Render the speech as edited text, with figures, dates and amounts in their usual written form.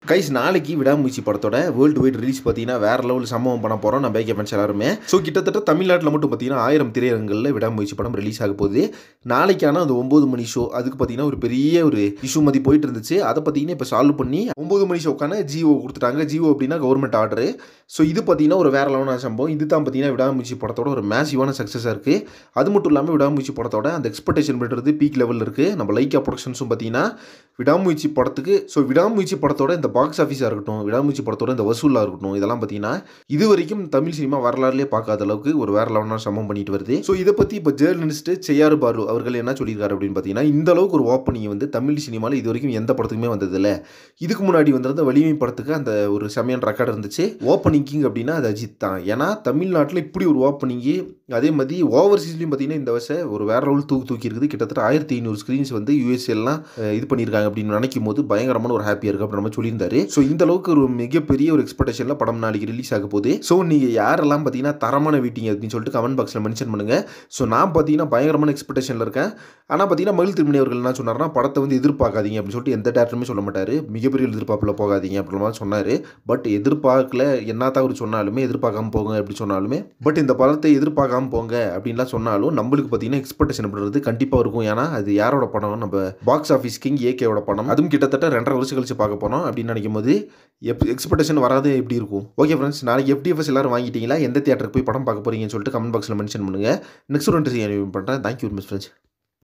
Guys நாளைக்கு விடாமுயற்சி படத்தோட வேர்ல்டு வைட் ரிலீஸ் பார்த்தீங்கன்னா வேற லெவல் சம்பவம் பண்ண போகிறோம் நம்ம பேக்கே ஃபேன்ஸ் எல்லாருமே. ஸோ கிட்டத்தட்ட தமிழ்நாட்டில் மட்டும் பார்த்தீங்கன்னா 1000 திரையரங்குகளில் விடாமுயற்சி படம் ரிலீஸ் ஆக போகுது. நாளைக்கான அந்த 9 மணி ஷோ அதுக்கு பார்த்தீங்கன்னா ஒரு பெரிய ஒரு இஷ்யூ மாதிரி போயிட்டு இருந்துச்சு. அதை பார்த்தீங்கன்னா இப்போ சால்வ் பண்ணி 9 மணி ஷோக்கான ஜிஓ கொடுத்துட்டாங்க. ஜிஓ அப்படின்னா கவர்மெண்ட் ஆர்டரு. ஸோ இது பார்த்தீங்கன்னா ஒரு வேற லெவலான சம்பவம். இது தான் பார்த்தீங்கன்னா விடாமுயற்சி படத்தோட ஒரு மேசிவான சக்ஸஸாக இருக்குது. அது மட்டும் இல்லாமல் விடாமுயற்சி படத்தோட அந்த எக்ஸ்பெக்டேஷன் பண்ணுறது பீக் லெவலில் இருக்குது. நம்ம லைக்கா ப்ரொடக்ஷன்ஸும் பார்த்தீங்கன்னா விடாமுயற்சி படத்துக்கு விடாமுயற்சி படத்தோட இந்த பாக்ஸ் ஆஃபீஸாக இருக்கட்டும், விடாமுயற்சி படத்தோட இந்த வசூலாக இருக்கட்டும், இதெல்லாம் பார்த்தீங்கன்னா இது வரைக்கும் தமிழ் சினிமா வரலாறுலேயே பார்க்காத அளவுக்கு ஒரு வேற லெவலான சம்பவம் பண்ணிட்டு வருது. ஸோ இதை பற்றி இப்போ ஜேர்னலிஸ்ட் செய்யாறு பாரு அவர்கள் என்ன சொல்லியிருக்காரு அப்படின்னு பார்த்தீங்கன்னா, இந்த அளவுக்கு ஒரு ஓப்பனிங் வந்து தமிழ் சினிமாவில் இது வரைக்கும் எந்த படத்துக்குமே வந்ததில்லை. இதுக்கு முன்னாடி வந்திருந்த வலிமை படத்துக்கு அந்த ஒரு செமையான ரெக்கார்டு இருந்துச்சு. ஓப்பனிங் கிங் அப்படின்னா அது அஜித் தான். ஏன்னா தமிழ்நாட்டில் இப்படி ஒரு ஓப்பனிங்கு, அதே மாதிரி ஓவர்சீஸ்லையும் பார்த்தீங்கன்னா இந்த வருஷம் ஒரு வேற லெவல் தூக்கி இருக்குது. கிட்டத்தட்ட 1500 ஸ்க்ரீன்ஸ் வந்து யூஎஸ்எல்லாம் இது பண்ணியிருக்காங்க அப்படின்னு நினைக்கும் போது பயங்கரமான ஒரு ஹாப்பியாக இருக்குது அப்படின்னு நம்ம சொல்லியிருந்தாரு. ஸோ இந்த அளவுக்கு ஒரு மிகப்பெரிய ஒரு எக்ஸ்பெக்டேஷனில் படம் நாளைக்கு ரிலீஸ் ஆக போகுது. ஸோ நீங்கள் யாரெல்லாம் பார்த்தீங்கன்னா தரமான வெயிட்டிங் அப்படின்னு சொல்லிட்டு கமெண்ட் பாக்ஸில் மென்ஷன் பண்ணுங்கள். ஸோ நான் பார்த்தீங்கன்னா பயங்கரமான எக்ஸ்பெக்டேஷனில் இருக்கேன். ஆனால் பார்த்தீங்கன்னா மகிழ் திருமணி அவர்கள் என்ன சொன்னார்னா, படத்தை வந்து எதிர்பார்க்காதீங்க அப்படின்னு சொல்லிட்டு எந்த டேரக்டருமே சொல்ல மாட்டார். மிகப்பெரிய எதிர்பார்ப்பில் போகாதீங்க அப்படின்ற மாதிரி சொன்னார். பட் எதிர்பார்க்கல என்னத்தான் அவர் சொன்னாலுமே, எதிர்பார்க்காம போங்க அப்படி சொன்னாலுமே, பட் இந்த படத்தை எதிர்பார்க்காம போங்க அப்படின்லாம் சொன்னாலும் நம்மளுக்கு பார்த்தீங்கன்னா எக்ஸ்பெக்டேஷன் அப்படின்றது கண்டிப்பாக இருக்கும். ஏன்னா அது யாரோட படம்? நம்ம பாக்ஸ் ஆஃபீஸ் கிங் ஏகேவோட படம். அதுவும் கிட்டத்தட்ட 2.5 வருஷம் கழிச்சு பார்க்க போனோம் அப்படின்னு நினைக்கும் போது எக்ஸ்பெக்டேஷன் வராது எப்படி இருக்கும்? ஓகே ஃப்ரெண்ட்ஸ், நாளைக்கு FDFS எல்லாரும் வாங்கிட்டீங்களா? எந்த தியேட்டருக்கு போய் படம் பார்க்க போறீங்கன்னு சொல்லிட்டு கமெண்ட் பாக்ஸில் மென்ஷன் பண்ணுங்கள். நெக்ஸ்ட் ஒரு இன்ட்ரெஸ்டிங் பண்ணுறேன். Thank you very much friends.